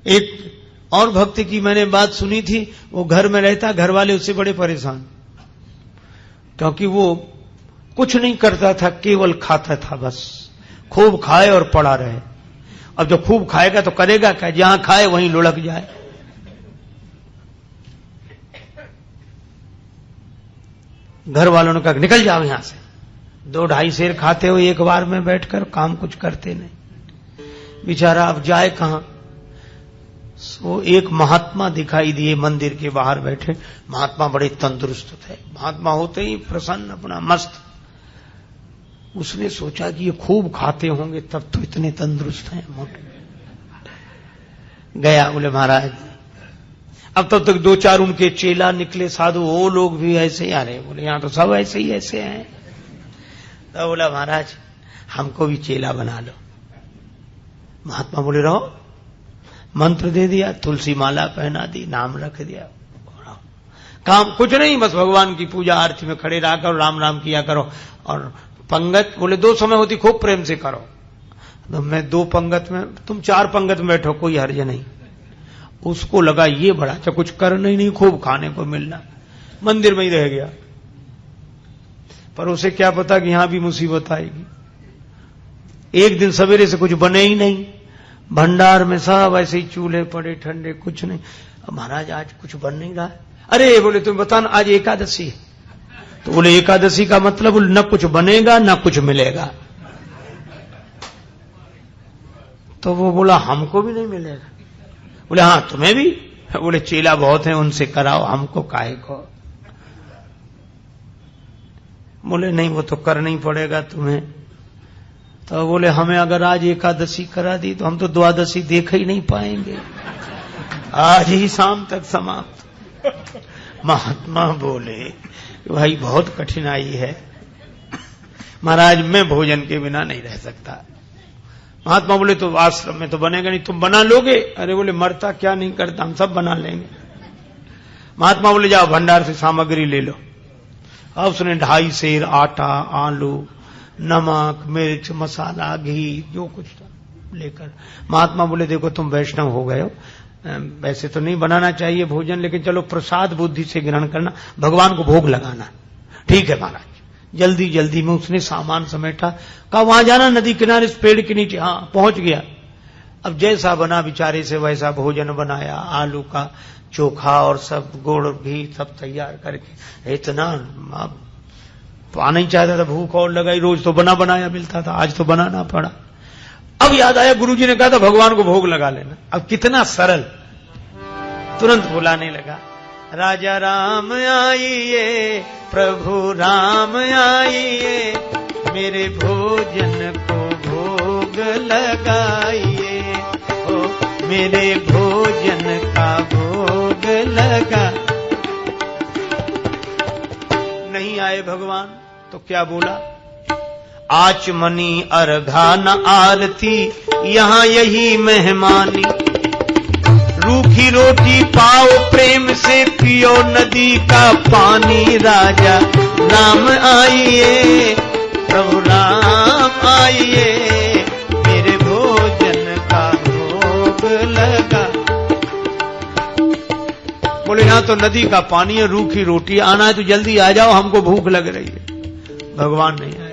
एक और भक्त की मैंने बात सुनी थी, वो घर में रहता, घर वाले उससे बड़े परेशान, क्योंकि वो कुछ नहीं करता था, केवल खाता था, बस खूब खाए और पड़ा रहे। अब जब खूब खाएगा तो करेगा क्या, जहां खाए वहीं लुढ़क जाए। घर वालों ने कहा निकल जाओ यहां से, 2-2.5 सेर खाते हो एक बार में बैठकर, काम कुछ करते नहीं। बेचारा अब जाए कहां। सो एक महात्मा दिखाई दिए मंदिर के बाहर बैठे। महात्मा बड़े तंदुरुस्त थे, महात्मा होते ही प्रसन्न, अपना मस्त। उसने सोचा कि ये खूब खाते होंगे तब तो इतने तंदुरुस्त हैं, मोटे। गया, बोले महाराज, अब तब तक 2-4 उनके चेला निकले साधु, वो लोग भी ऐसे ही आ रहे। बोले यहां तो सब ऐसे ही ऐसे हैं। तो बोला महाराज हमको भी चेला बना लो। महात्मा बोले रहो। मंत्र दे दिया, तुलसी माला पहना दी, नाम रख दिया, काम कुछ नहीं, बस भगवान की पूजा आरती में खड़े रहा करो, राम राम किया करो। और पंगत बोले 2 समय होती, खूब प्रेम से करो। तो मैं 2 पंगत में, तुम 4 पंगत में बैठो, कोई हर्ज नहीं। उसको लगा ये बड़ा अच्छा, कुछ करना ही नहीं, खूब खाने को मिलना, मंदिर में ही रह गया। पर उसे क्या पता कि यहां भी मुसीबत आएगी। एक दिन सवेरे से कुछ बने ही नहीं, भंडार में सब ऐसे ही चूल्हे पड़े ठंडे, कुछ नहीं। अब महाराज आज कुछ बन नहीं रहा। अरे बोले तुम बताना, आज एकादशी है। तो बोले एकादशी का मतलब न कुछ बनेगा न कुछ मिलेगा। तो वो बोला हमको भी नहीं मिलेगा। बोले हाँ तुम्हें भी। बोले चेला बहुत हैं, उनसे कराओ, हमको काहे को। बोले नहीं वो तो करना ही पड़ेगा तुम्हें। तो बोले हमें अगर आज एकादशी करा दी तो हम तो द्वादशी देख ही नहीं पाएंगे, आज ही शाम तक समाप्त। महात्मा बोले भाई बहुत कठिनाई है महाराज, मैं भोजन के बिना नहीं रह सकता। महात्मा बोले तो आश्रम में तो बनेगा नहीं, तुम बना लोगे? अरे बोले मरता क्या नहीं करता, हम सब बना लेंगे। महात्मा बोले जाओ भंडार से सामग्री ले लो। अब उसने 2.5 सेर आटा, आलू, नमक, मिर्च, मसाला, घी, जो कुछ था लेकर। महात्मा बोले देखो तुम वैष्णव हो गए हो, वैसे तो नहीं बनाना चाहिए भोजन, लेकिन चलो प्रसाद बुद्धि से ग्रहण करना, भगवान को भोग लगाना। ठीक है महाराज। जल्दी जल्दी में उसने सामान समेटा, कहा वहां जाना नदी किनारे इस पेड़ के नीचे। हाँ पहुंच गया। अब जैसा बना बेचारे से वैसा भोजन बनाया, आलू का चोखा और सब गुड़ घी सब तैयार करके। इतना पाना ही चाहता था, भूख और लगाई, रोज तो बना बनाया मिलता था, आज तो बनाना पड़ा। अब याद आया गुरुजी ने कहा था भगवान को भोग लगा लेना। अब कितना सरल, तुरंत बुलाने लगा, राजा राम आइए, प्रभु राम आइए, मेरे भोजन को भोग लगाइए, ओ मेरे भोजन का भोग लगा। नहीं आए भगवान तो क्या बोला, आचमनी अर्घा न आरती, यहां यही मेहमानी, रूखी रोटी पाओ प्रेम से, पियो नदी का पानी, राजा राम आइए, प्रभु राम आइए, मेरे भोजन का भोग लगा। बोले यहाँ तो नदी का पानी है, रूखी रोटी, आना है तो जल्दी आ जाओ, हमको भूख लग रही है। भगवान नहीं आए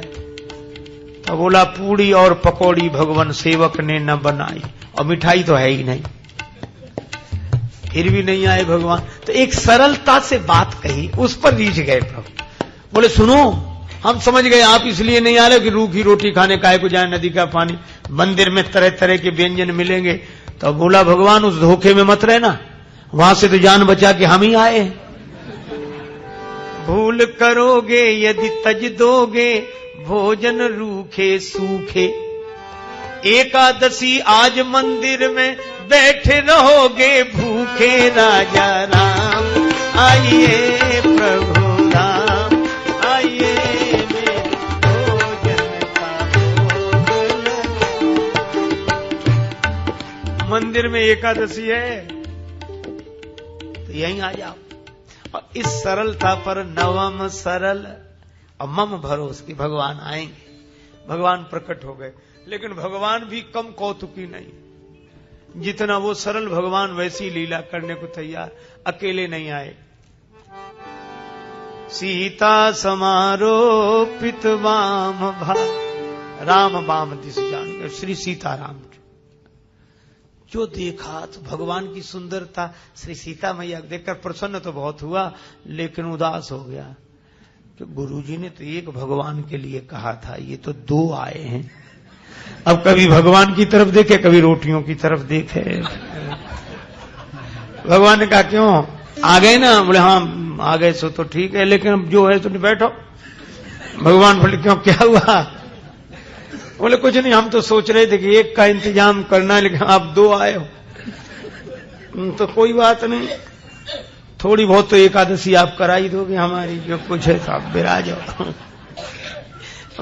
तो बोला पूड़ी और पकौड़ी भगवान सेवक ने न बनाई, और मिठाई तो है ही नहीं। फिर भी नहीं आए भगवान। तो एक सरलता से बात कही, उस पर रीझ गए प्रभु। बोले सुनो, हम समझ गए आप इसलिए नहीं आ रहे कि रूखी रोटी खाने काहे को जाए, नदी का पानी, मंदिर में तरह तरह के व्यंजन मिलेंगे। तो बोला भगवान उस धोखे में मत रहना, वहां से तो जान बचा के हम ही आए। भूल करोगे यदि तज दोगे, भोजन रूखे सूखे, एकादशी आज मंदिर में बैठे रहोगे भूखे, राजा राम आइए, प्रभु राम आइए, मेरे भोजन का भोग लगा। मंदिर में एकादशी है तो यहीं आ जाओ। और इस सरलता पर नवम सरल और मम भरोस की भगवान आएंगे। भगवान प्रकट हो गए, लेकिन भगवान भी कम कौतुकी नहीं। जितना वो सरल भगवान वैसी लीला करने को तैयार, अकेले नहीं आए। सीता समारोपित वाम भा, राम वाम दिस जान, श्री सीताराम जो देखा तो भगवान की सुंदरता, श्री सीता मैया देखकर प्रसन्न तो बहुत हुआ, लेकिन उदास हो गया कि गुरुजी ने तो एक भगवान के लिए कहा था, ये तो दो आए हैं। अब कभी भगवान की तरफ देखे, कभी रोटियों की तरफ देखे। भगवान ने कहा क्यों आ गए ना? बोले हाँ आ गए सो तो ठीक है, लेकिन अब जो है तुम बैठो। भगवान बोले क्यों, क्या हुआ? बोले कुछ नहीं, हम तो सोच रहे थे कि एक का इंतजाम करना है, लेकिन आप दो आए हो तो कोई बात नहीं, थोड़ी बहुत तो एकादशी आप करा ही दोगे हमारी, जो कुछ है तो आप विराज हो।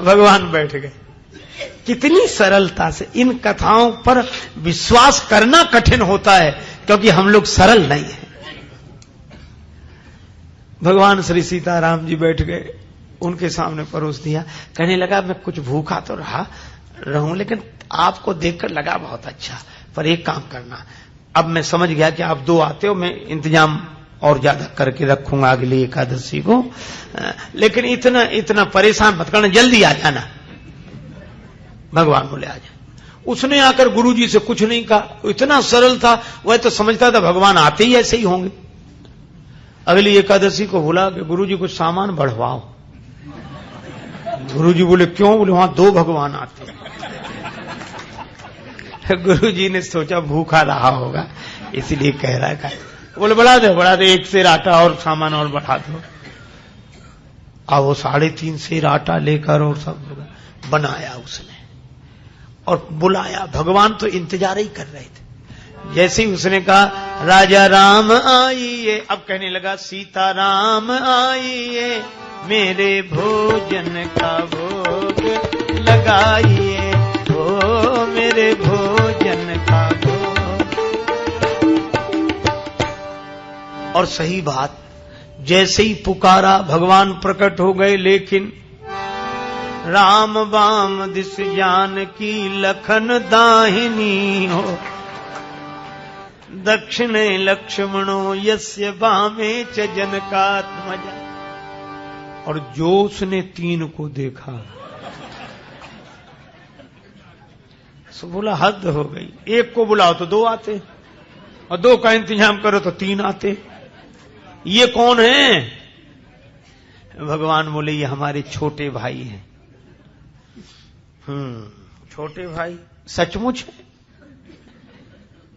भगवान बैठ गए। कितनी सरलता से इन कथाओं पर विश्वास करना कठिन होता है, क्योंकि हम लोग सरल नहीं हैं। भगवान श्री सीताराम जी बैठ गए, उनके सामने परोस दिया। कहने लगा मैं कुछ भूखा तो रहूं, लेकिन आपको देखकर लगा बहुत अच्छा, पर एक काम करना, अब मैं समझ गया कि आप दो आते हो, मैं इंतजाम और ज्यादा करके रखूंगा अगली एकादशी को, लेकिन इतना परेशान मत करना, जल्दी आ जाना। भगवान बोले आ जाए। उसने आकर गुरुजी से कुछ नहीं कहा, इतना सरल था, वह तो समझता था भगवान आते ही ऐसे ही होंगे। अगली एकादशी को बोला कि गुरुजी कुछ सामान बढ़वाओ। गुरुजी बोले क्यों? बोले वहां दो भगवान आते हैं। गुरुजी ने सोचा भूखा रहा होगा इसलिए कह रहा है। बोले बढ़ा दे, एक सेर आटा और सामान और बढ़ा दो। अब वो 3.5 सेर आटा लेकर और सब बनाया उसने और बुलाया। भगवान तो इंतजार ही कर रहे थे। जैसे ही उसने कहा राजा राम आइए, अब कहने लगा सीता राम आइए, मेरे भोजन का भोग लगाइए, ओ मेरे भोजन का भोग। और सही बात, जैसे ही पुकारा भगवान प्रकट हो गए, लेकिन राम वाम दिस जान की लखन दाहिनी हो, दक्षिणे लक्ष्मणो यस्य वामे च जनकात्मजा। और जो उसने 3 को देखा सो बोला हद हो गई, एक को बुलाओ तो 2 आते, और 2 का इंतजाम करो तो 3 आते, ये कौन है? भगवान बोले ये हमारे छोटे भाई हैं। छोटे भाई सचमुच है?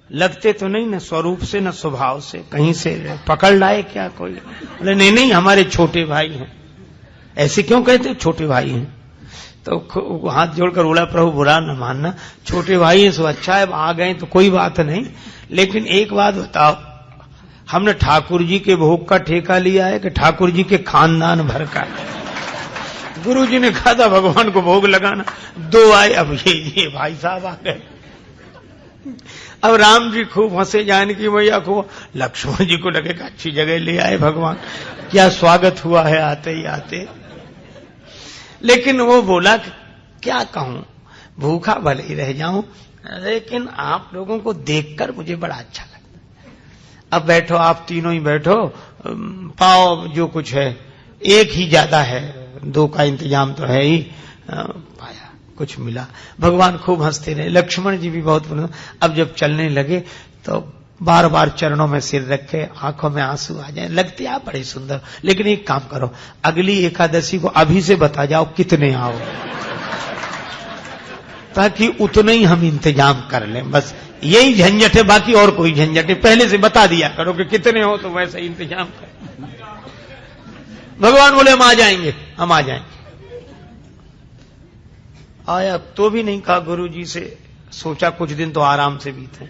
लगते तो नहीं, न स्वरूप से न स्वभाव से, कहीं से पकड़ लाए क्या कोई? बोले नहीं हमारे छोटे भाई हैं। ऐसे क्यों कहते छोटे भाई हैं? तो हाथ जोड़कर बोला प्रभु बुरा न मानना, छोटे भाई हैं सो अच्छा है, आ गए तो कोई बात नहीं, लेकिन एक बात बताओ, हमने ठाकुर जी के भोग का ठेका लिया है कि ठाकुर जी के खानदान भर का? गुरु जी ने कहा था भगवान को भोग लगाना, 2 आए, अब ये भाई साहब आ गए। अब राम जी खूब हंसे, जानकी मैया को, लक्ष्मण जी को लगे कि अच्छी जगह ले आए भगवान, क्या स्वागत हुआ है आते ही आते। लेकिन वो बोला क्या कहूं, भूखा भले ही रह जाऊं, लेकिन आप लोगों को देखकर मुझे बड़ा अच्छा लगता। अब बैठो, आप तीनों ही बैठो, पाओ जो कुछ है, एक ही ज्यादा है, 2 का इंतजाम तो है ही। पाया कुछ मिला। भगवान खूब हंसते रहे, लक्ष्मण जी भी बहुत बोले। अब जब चलने लगे तो बार बार चरणों में सिर रखे, आंखों में आंसू आ जाए, लगते आप बड़े सुंदर, लेकिन एक काम करो, अगली एकादशी को अभी से बता जाओ कितने आओ, ताकि उतने ही हम इंतजाम कर लें। बस यही झंझट है, बाकी और कोई झंझट है, पहले से बता दिया करो कि कितने हो, तो वैसे इंतजाम कर। भगवान बोले हम आ जाएंगे, हम आ जाएंगे। आया तो भी नहीं कहा गुरु जी से, सोचा कुछ दिन तो आराम से बीते।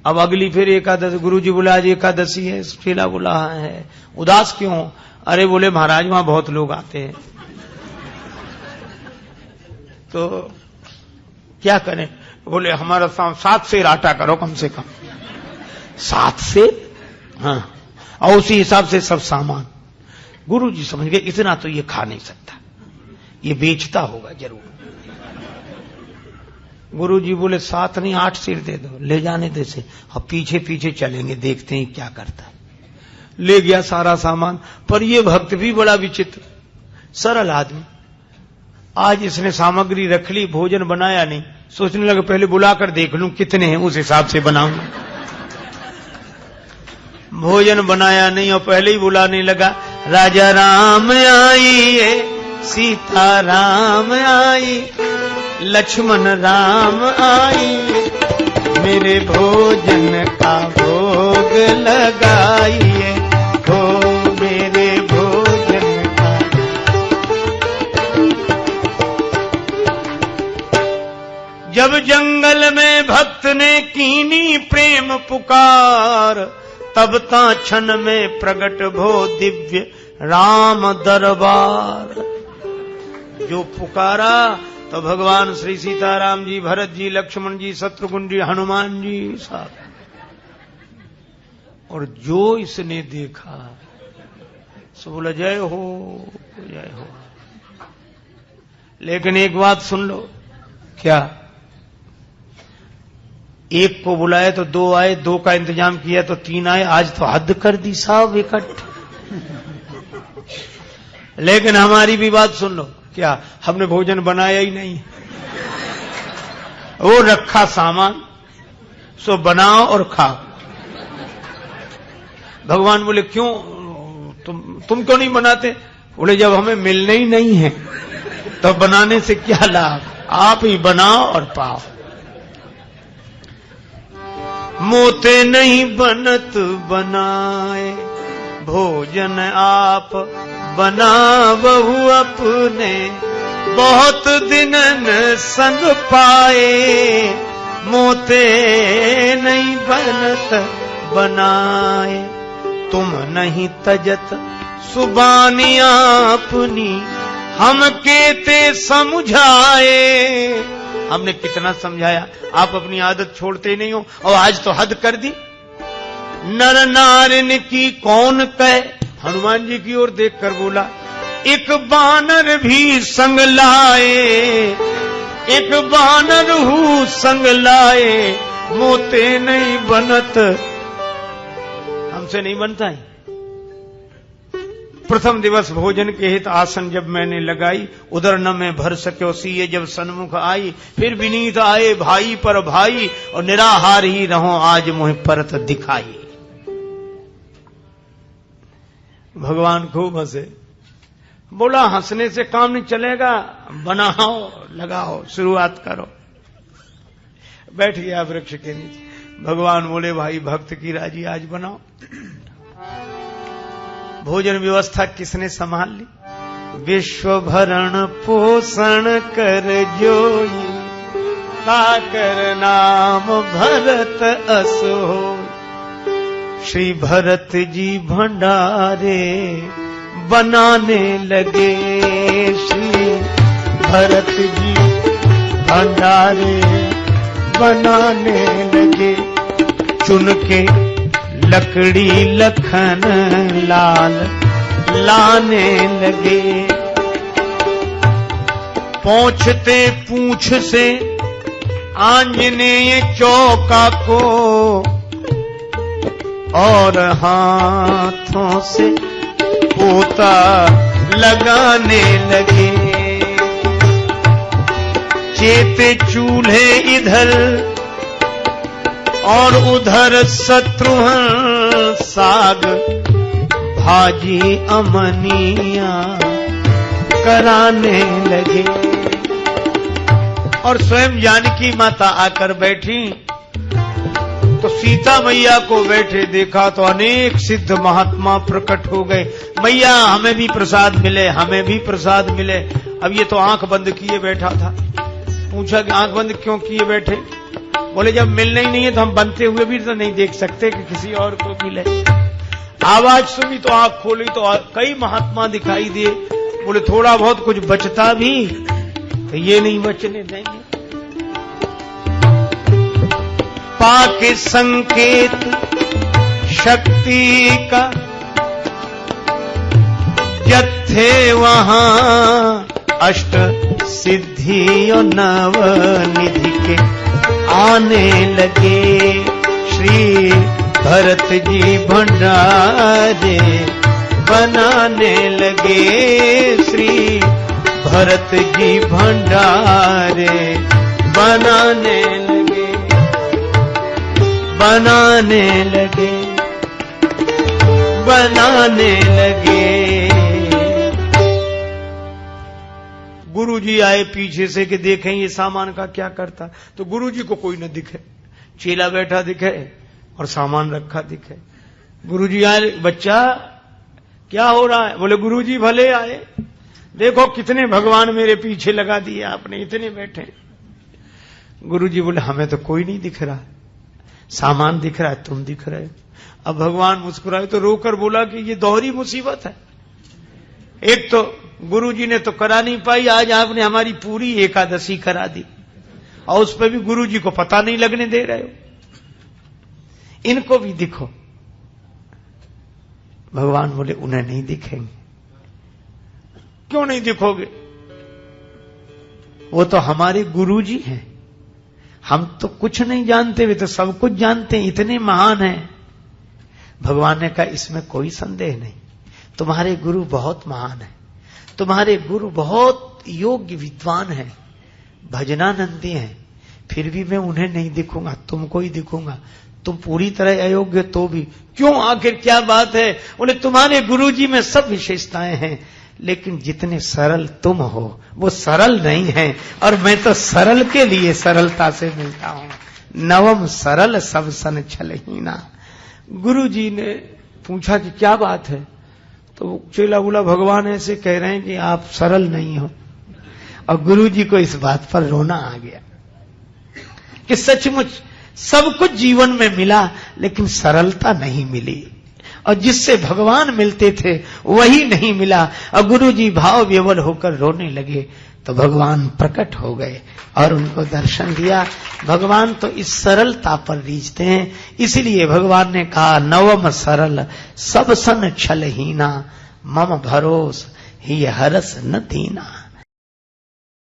अब अगली फिर एकादशी, गुरु जी बोला आज एकादशी है, चेला बोला है, उदास क्यों? अरे बोले महाराज वहां बहुत लोग आते हैं, तो क्या करें? बोले हमारा 7 सेर आटा करो कम से कम। 7 सेर? हाँ, और उसी हिसाब से सब सामान। गुरु जी समझ गए इतना तो ये खा नहीं सकता, ये बेचता होगा जरूर। गुरुजी बोले 7 नहीं 8 सिर दे दो, ले जाने दे से। अब पीछे पीछे चलेंगे, देखते हैं क्या करता है। ले गया सारा सामान। पर ये भक्त भी बड़ा विचित्र, सरल आदमी। आज इसने सामग्री रख ली, भोजन बनाया नहीं। सोचने लगा पहले बुलाकर देख लूं कितने हैं, उस हिसाब से बनाऊंगा। भोजन बनाया नहीं और पहले ही बुलाने लगा, राजा राम आइए, सीता राम आई, लक्ष्मण राम आइए, मेरे भोजन का भोग लगाइए, हो मेरे भोजन का। जब जंगल में भक्त ने कीनी प्रेम पुकार, तब ता क्षण में प्रगट भो दिव्य राम दरबार। जो पुकारा तो भगवान श्री सीताराम जी, भरत जी, लक्ष्मण जी, शत्रुघ्न जी, हनुमान जी साहब। और जो इसने देखा सो बोला जय हो जय हो। लेकिन एक बात सुन लो, क्या? एक को बुलाए तो 2 आए, 2 का इंतजाम किया तो 3 आए। आज तो हद कर दी साहब इकट्ठे। लेकिन हमारी भी बात सुन लो, क्या हमने भोजन बनाया ही नहीं, वो रखा सामान, सो बनाओ और खाओ। भगवान बोले क्यों, तुम क्यों नहीं बनाते? बोले जब हमें मिलने ही नहीं है तो बनाने से क्या लाभ, आप ही बनाओ और पाओ। मोते नहीं बनत बनाए, भोजन आप बना बहु अपने, बहुत दिनन संग पाए, मोते नहीं बनत बनाए, तुम नहीं तजत सुबानी अपनी, हम केते समझाए। हमने कितना समझाया, आप अपनी आदत छोड़ते नहीं हो, और आज तो हद कर दी। नर नारिन की कौन कहे, हनुमान जी की ओर देखकर बोला, एक बानर भी संग लाए, एक बानर हूँ संग लाए, मोते नहीं बनत, हमसे नहीं बनता है। प्रथम दिवस भोजन के हित आसन जब मैंने लगाई, उधर न मैं भर सके सीए जब सन्मुख आई, फिर विनीत आए भाई पर भाई, और निराहार ही रहो आज मुझे परत दिखाई। भगवान खूब हंसे, बोला हंसने से काम नहीं चलेगा, बनाओ लगाओ शुरुआत करो। बैठ गया वृक्ष के नीचे। भगवान बोले भाई भक्त की राजी आज बनाओ। भोजन व्यवस्था किसने संभाल ली? विश्व भरण पोषण कर जोई, ताकर नाम भरत असो। श्री भरत जी भंडारे बनाने लगे, श्री भरत जी भंडारे बनाने लगे। चुन के लकड़ी लखन लाल लाने लगे, पहुंचते पूंछ से आंजनेय चौका को, और हाथों से पोता लगाने लगे। चेते चूल्हे इधर और उधर शत्रुघ्न, साग भाजी अमनिया कराने लगे। और स्वयं जानकी माता आकर बैठी तो सीता मैया को बैठे देखा तो अनेक सिद्ध महात्मा प्रकट हो गए। मैया हमें भी प्रसाद मिले, हमें भी प्रसाद मिले। अब ये तो आंख बंद किए बैठा था। पूछा कि आंख बंद क्यों किए बैठे? बोले जब मिलना ही नहीं है तो हम बनते हुए भी तो नहीं देख सकते कि किसी और को मिले। आवाज सुनी तो आंख खोली तो कई महात्मा दिखाई दिए। बोले थोड़ा बहुत कुछ बचता भी तो ये नहीं बचने देंगे। पाके संकेत शक्ति का जत्थे वहां अष्ट सिद्धियों नव निधि के आने लगे। श्री भरत जी भंडारे बनाने लगे। श्री भरत जी भंडारे बनाने लगे, बनाने लगे, बनाने लगे। गुरुजी आए पीछे से कि देखें ये सामान का क्या करता। तो गुरुजी को कोई न दिखे, चेला बैठा दिखे और सामान रखा दिखे। गुरुजी आए, बच्चा क्या हो रहा है? बोले गुरुजी भले आए, देखो कितने भगवान मेरे पीछे लगा दिए आपने, इतने बैठे। गुरुजी बोले हमें तो कोई नहीं दिख रहा, सामान दिख रहा है, तुम दिख रहे हो। अब भगवान मुस्कुराए तो रोकर बोला कि ये दोहरी मुसीबत है। एक तो गुरुजी ने तो करा नहीं पाई, आज आपने हमारी पूरी एकादशी करा दी और उस पर भी गुरुजी को पता नहीं लगने दे रहे हो। इनको भी दिखो। भगवान बोले उन्हें नहीं दिखेंगे। क्यों नहीं दिखोगे? वो तो हमारे गुरुजी हैं, हम तो कुछ नहीं जानते, वे तो सब कुछ जानते हैं, इतने महान हैं। भगवान ने कहा इसमें कोई संदेह नहीं, तुम्हारे गुरु बहुत महान है, तुम्हारे गुरु बहुत योग्य विद्वान हैं, भजनानंदी हैं, फिर भी मैं उन्हें नहीं दिखूंगा, तुमको ही दिखूंगा। तुम पूरी तरह अयोग्य तो भी। क्यों, आखिर क्या बात है? बोले तुम्हारे गुरुजी में सब विशेषताएं हैं, लेकिन जितने सरल तुम हो वो सरल नहीं है, और मैं तो सरल के लिए सरलता से मिलता हूं। नवम सरल सब सन छलहीना। गुरुजी ने पूछा कि क्या बात है? तो चेला बोला भगवान ऐसे कह रहे हैं कि आप सरल नहीं हो। और गुरुजी को इस बात पर रोना आ गया कि सचमुच सब कुछ जीवन में मिला, लेकिन सरलता नहीं मिली, और जिससे भगवान मिलते थे वही नहीं मिला। और गुरुजी भाव विवल होकर रोने लगे तो भगवान प्रकट हो गए और उनको दर्शन दिया। भगवान तो इस सरलता पर रीझते हैं, इसलिए भगवान ने कहा नवम सरल सब सन छलहीना, मम भरोस ही हरस न दीना।